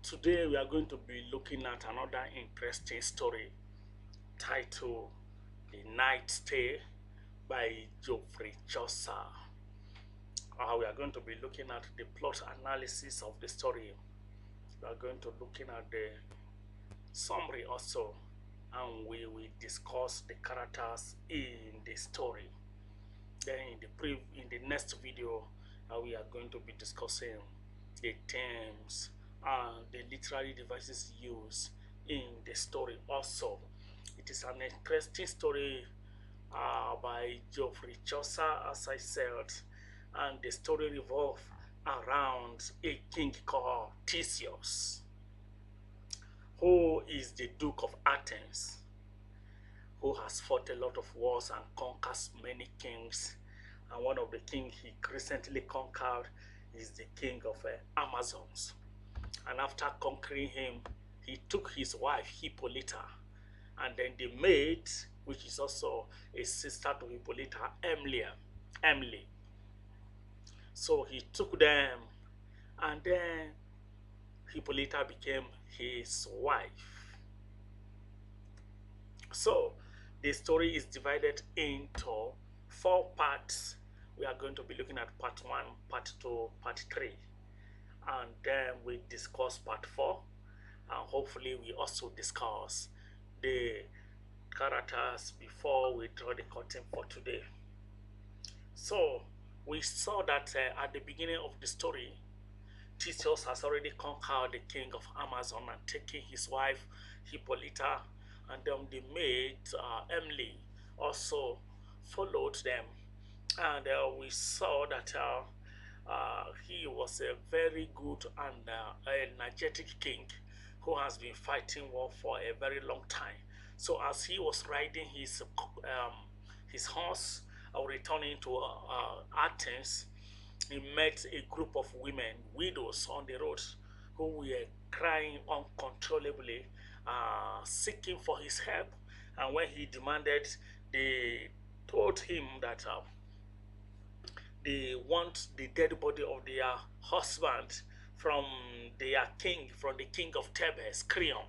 Today we are going to be looking at another interesting story titled The Night Tale by Geoffrey Chaucer. We are going to be looking at the plot analysis of the story. We are going to looking at the summary also, and we will discuss the characters in the story. Then in the next video, we are going to be discussing the themes and the literary devices used in the story also. It is an interesting story by Geoffrey Chaucer, as I said, and the story revolves around a king called Theseus, who is the Duke of Athens, who has fought a lot of wars and conquers many kings. And one of the kings he recently conquered is the king of Amazons. And after conquering him, he took his wife Hippolyta, and then the maid, which is also a sister to Hippolyta, Emily. So he took them, and then Hippolyta became his wife. So the story is divided into 4 parts. We are going to be looking at part 1, part 2, part 3, and then we discuss part 4, and hopefully we also discuss the characters before we draw the curtain for today. So we saw that at the beginning of the story, Theseus has already conquered the king of Amazon and taken his wife Hippolyta, and then the maid Emily also followed them. And we saw that he was a very good and energetic king who has been fighting war for a very long time. So as he was riding his horse returning to Athens, he met a group of women, widows on the road, who were crying uncontrollably, seeking for his help. And when he demanded, they told him that they want the dead body of their husband from their king, from the king of Thebes, Creon.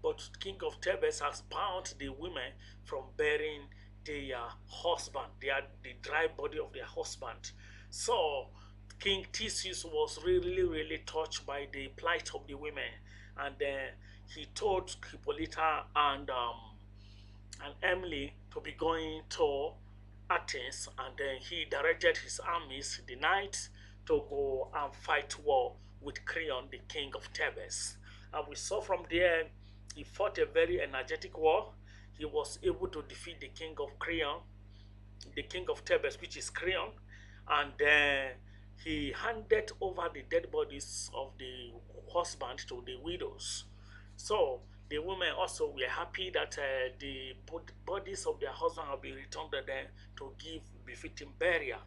But king of Thebes has bound the women from burying their husband, the dry body of their husband. So King Theseus was really touched by the plight of the women, and he told Hippolyta and Emily to be going to Athens, and then he directed his armies, the knights, to go and fight war with Creon, the king of Thebes. And we saw from there he fought a very energetic war. He was able to defeat the king of Creon, the king of Thebes, which is Creon, and then he handed over the dead bodies of the husband to the widows. So the women also were happy that the bodies of their husband have been returned to them to give befitting burial.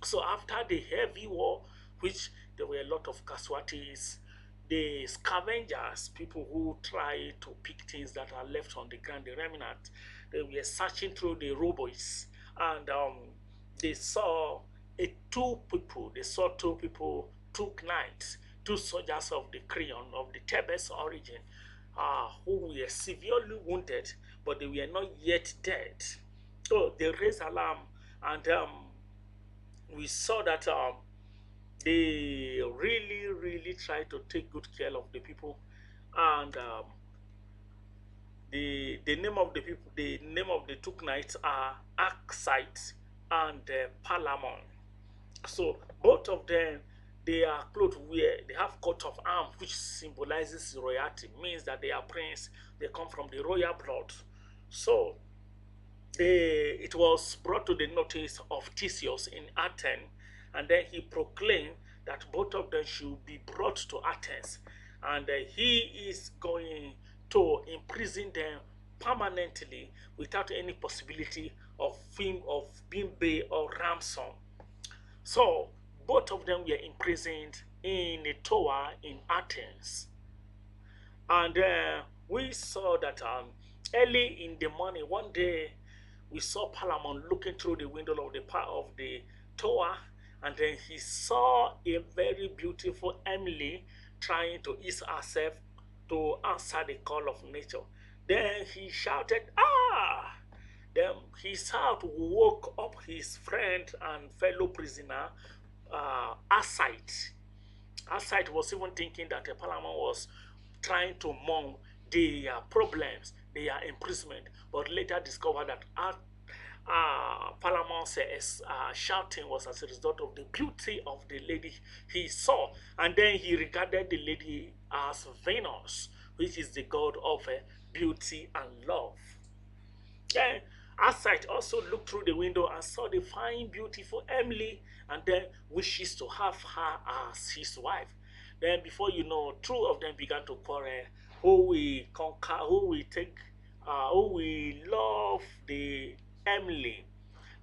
So after the heavy war, which there were a lot of casualties, the scavengers, people who try to pick things that are left on the ground, the remnant, they were searching through the rubbles, and they saw two people, two knights, two soldiers of the Creon, of the Thebes origin, who were severely wounded, but they were not yet dead. So they raised alarm, and we saw that they really tried to take good care of the people, and the name of the two knights are Arcite and Palamon. So both of them, they are clothed where they have coat of arms, which symbolizes royalty, means that they are prince, they come from the royal blood. So it was brought to the notice of Theseus in Athens, and then he proclaimed that both of them should be brought to Athens, and he is going to imprison them permanently without any possibility of being bail or ransom. So both of them were imprisoned in a tower in Athens. And we saw that early in the morning, one day, we saw Palamon looking through the window of the tower, and then he saw a very beautiful Emily trying to ease herself to answer the call of nature. Then he shouted, "Ah!" Then his heart woke up his friend and fellow prisoner, Asite. Asite was even thinking that the parliament was trying to mourn their problems, their imprisonment, but later discovered that Parliament's shouting was as a result of the beauty of the lady he saw. And then he regarded the lady as Venus, which is the god of beauty and love. Then Asite also looked through the window and saw the fine, beautiful Emily, and then wishes to have her as his wife. Then, before you know, two of them began to quarrel. Who will conquer? Who will take? Who will love the Emily?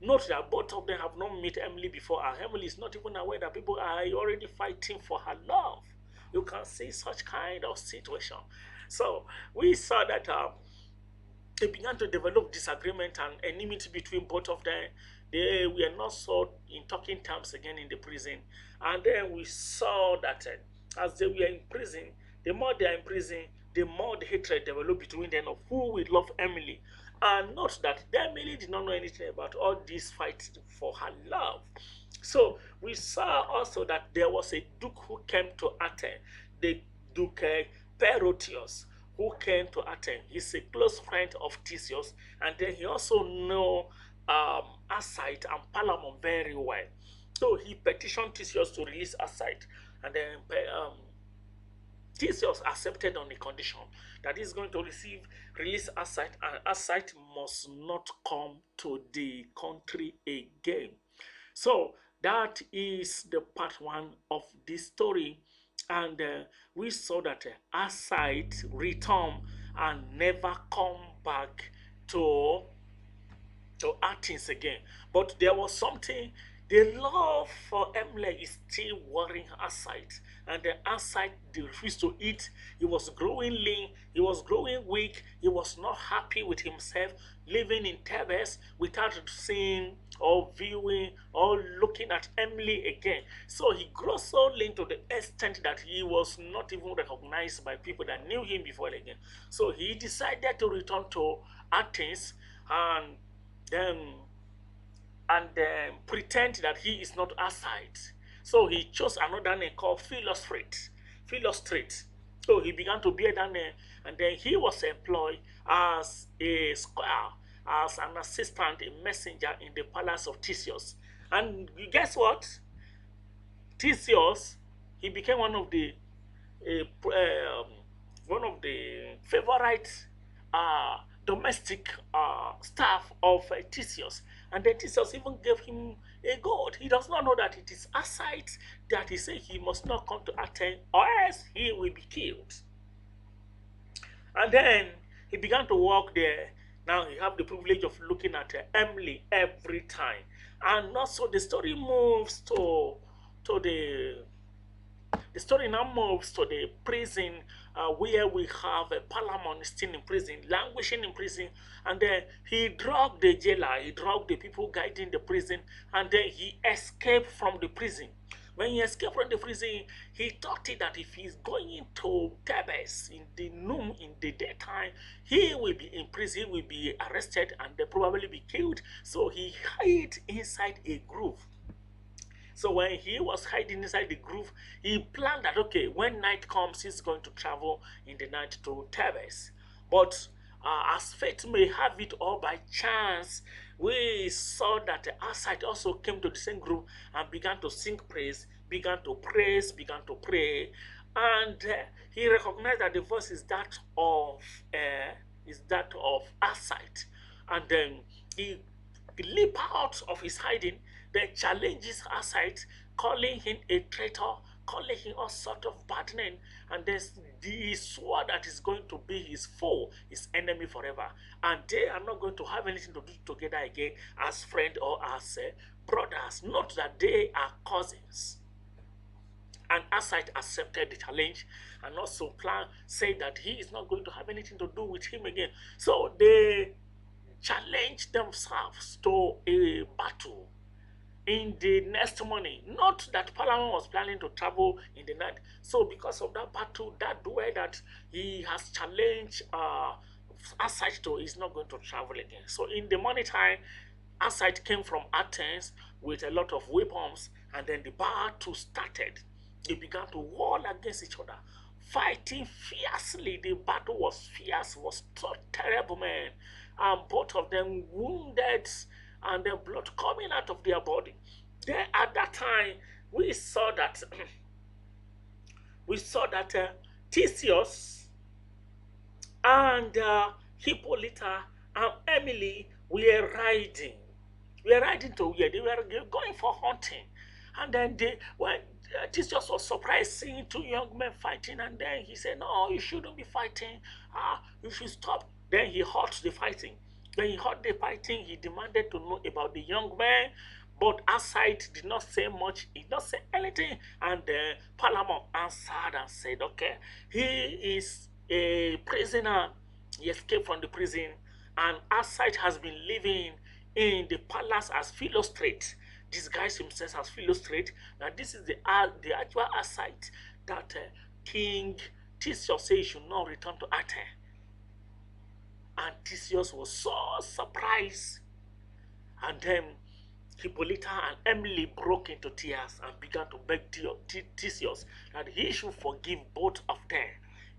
Note that both of them have not met Emily before, and Emily is not even aware that people are already fighting for her love. You can see such kind of situation. So we saw that. They began to develop disagreement and enmity between both of them. They were not so in talking terms again in the prison. And then we saw that as they were in prison, the more they are in prison, the more the hatred developed between them of who will love Emily. And note that Emily did not know anything about all this fight for her love. So we saw also that there was a duke who came to Athens, the Duke Perotius, who came to Athens. He's a close friend of Theseus, and then he also know Asite and Palamon very well. So he petitioned Theseus to release Asite, and then Theseus accepted on the condition that he's going to release Asite, and Asite must not come to the country again. So that is the part one of this story. And we saw that Asite returned and never come back to Athens again. But there was something, the love for Emily is still worrying Asite. And the Asite refused to eat. He was growing lean, he was growing weak, he was not happy with himself, living in Thebes without seeing or viewing or looking at Emily again. So he grew so lean to the extent that he was not even recognized by people that knew him before again. So he decided to return to Athens and pretend that he is not Asite. So he chose another name called Philostrate. Philostrate. So he began to bear that name, and then he was employed as a squire, as an assistant, a messenger in the palace of Theseus. And guess what? Theseus, he became one of the favorite domestic staff of Theseus. And then Theseus even gave him a god. He does not know that it is Asite that he said he must not come to Athens or else he will be killed. And then he began to walk there. Now he have the privilege of looking at Emily every time. And also the story moves to the story now moves to the prison where we have Palamon still in prison, languishing in prison, and then he drugged the jailer, he drugged the people guiding the prison, and then he escaped from the prison. When he escaped from the prison, he thought that if he's going to Thebes in the noon, in the daytime, he will be in prison, he will be arrested, and they probably be killed. So he hid inside a grove. So when he was hiding inside the grove, he planned that, okay, when night comes, he's going to travel in the night to Thebes. But as fate may have it, all by chance, we saw that the Asite also came to the same group and began to sing praise, began to praise, began to pray. And he recognized that the voice is that of Asite. And then he leaped out of his hiding, then challenges Asite, calling him a traitor, calling him all sort of bad name, and then he swore that is going to be his foe, his enemy forever, and they are not going to have anything to do together again as friends or as brothers. Not that they are cousins. And Asite accepted the challenge and also said that he is not going to have anything to do with him again. So they challenged themselves to a battle. in the next morning. Not that Palamon was planning to travel in the night. So because of that battle, that duel that he has challenged Asite to, is not going to travel again. So in the morning time, Asite came from Athens with a lot of weapons, and then the battle started. They began to war against each other, fighting fiercely. The battle was fierce, was so terrible, man. And both of them wounded, and the blood coming out of their body. Then at that time, we saw that Theseus and Hippolyta and Emily were riding. We were riding to where they were going for hunting, and then when Theseus was surprised seeing two young men fighting, and then he said, "No, you shouldn't be fighting. You should stop." Then he halted the fighting. When he halted the fighting, he demanded to know about the young men, but Aside did not say much. He did not say anything, and Palamon answered and said, "Okay, he is a prisoner. He escaped from the prison, and Aside has been living in the palace as Philostrate, disguised himself as Philostrate. Now this is the actual Aside that King Theseus said he should not return to Athens." And Theseus was so surprised. And then Hippolyta and Emily broke into tears and began to beg Theseus that he should forgive both of them.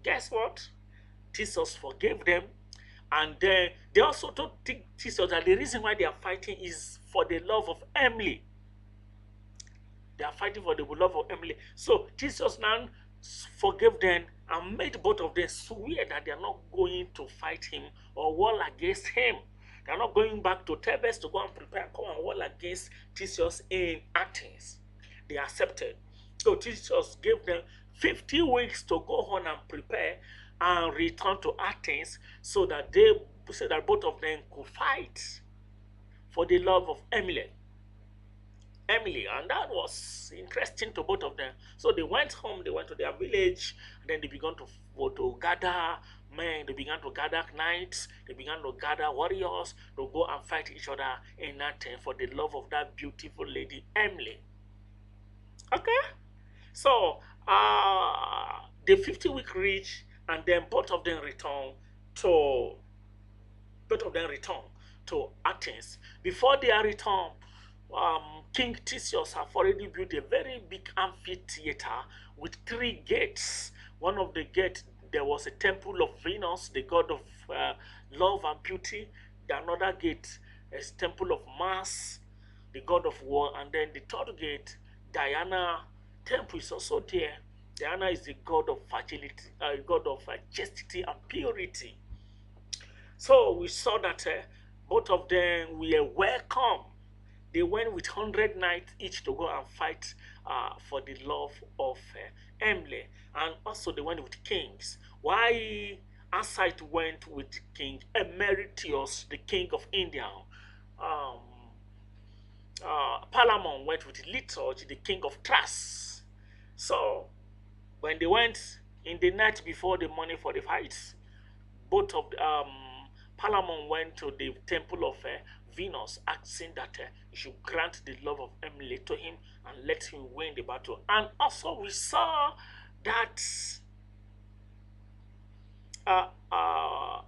Guess what? Theseus forgave them. And they also told Theseus that the reason why they are fighting is for the love of Emily. They are fighting for the love of Emily. So Theseus now forgave them and made both of them swear that they are not going to fight him or war against him. They are not going back to Thebes to go and prepare and come and war against Theseus in Athens. They accepted. So Theseus gave them 50 weeks to go on and prepare and return to Athens, so that both of them could fight for the love of Emily. And that was interesting to both of them. So they went home, they went to their village, and then they began to gather men, they began to gather knights, they began to gather warriors to go and fight each other in Athens for the love of that beautiful lady Emily. Okay? So the 50-week reached, and then both of them returned to Athens. Before their return, King Theseus have already built a very big amphitheater with 3 gates. One of the gates, there was a temple of Venus, the god of love and beauty. Another gate is temple of Mars, the god of war. And then the 3rd gate, Diana temple, is also there. Diana is the god of fertility, god of chastity and purity. So we saw that both of them were welcome. They went with 100 knights each to go and fight for the love of Emily. And also they went with kings. Why Asite went with King Emeritus, the king of India. Palamon went with Liturg, the king of Thrace. So when they went in the night before the morning for the fights, both of Palamon went to the temple of Venus, asking that he should grant the love of Emily to him and let him win the battle. And also we saw that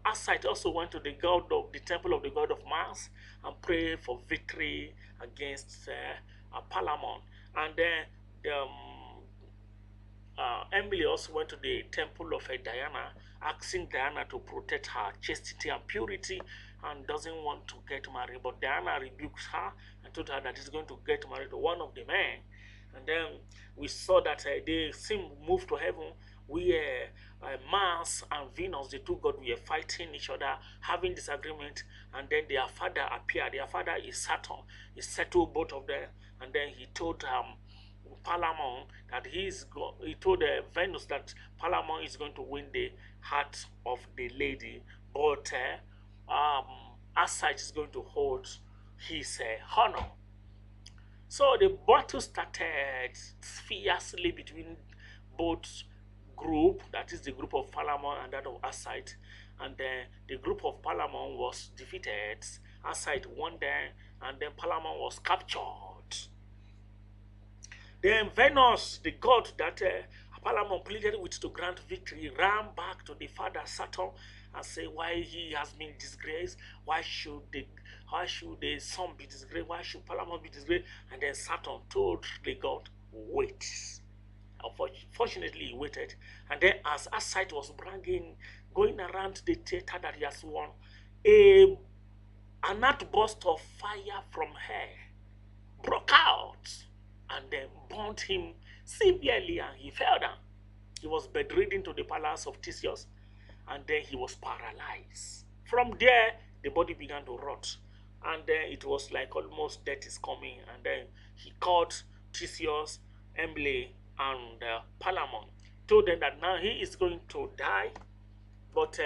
Asite also went to the temple of the god of Mars and prayed for victory against Palamon. And then Emily also went to the temple of Diana, asking Diana to protect her chastity and purity, and doesn't want to get married. But Diana rebukes her and told her that he's going to get married to one of the men. And then we saw that they seemed moved to heaven, where Mars and Venus, the 2 gods, were fighting each other, having disagreement. And then their father appeared. Their father is Saturn. He settled both of them, and then he told Palamon that he told Venus that Palamon is going to win the heart of the lady, but Asite is going to hold his honor. So the battle started fiercely between both group, that is the group of Palamon and that of Asite, and then the group of Palamon was defeated. Asite won them, and then Palamon was captured. Then Venus, the god that Palamon pleaded with to grant victory, ran back to the father Saturn and said why he has been disgraced, why should the son be disgraced, why should Palamon be disgraced? And then Saturn told the god, wait. Unfortunately, he waited. And then as Asite was going around the theater that he has won, an outburst of fire from her broke out and then burnt him severely, and he fell down. He was bedridden to the palace of Theseus, and then he was paralyzed. From there, the body began to rot, and then it was like almost death is coming. And then he called Theseus, Emily, and Palamon, told them that now he is going to die, but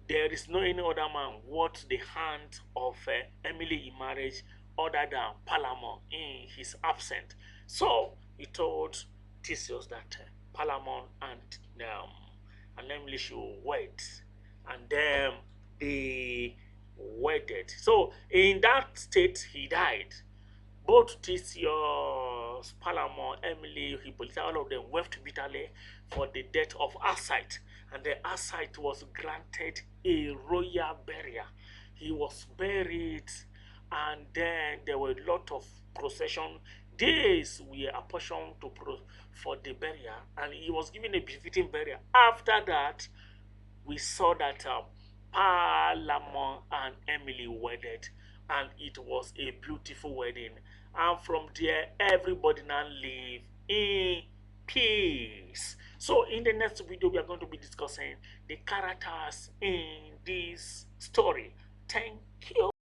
there is no any other man worth the hand of Emily in marriage other than Palamon in his absence. So he told Theseus that Palamon and Emily should wed, and then they wedded. So in that state, he died. Both Theseus, Palamon, Emily, Hippolyta, all of them wept bitterly for the death of Asite, and the Asite was granted a royal burial. He was buried, and then there were a lot of procession. Days were apportioned for the burial, and he was given a befitting burial. After that, we saw that Palamon and Emily wedded, and it was a beautiful wedding. And from there, everybody now live in peace. So in the next video, we are going to be discussing the characters in this story. Thank you.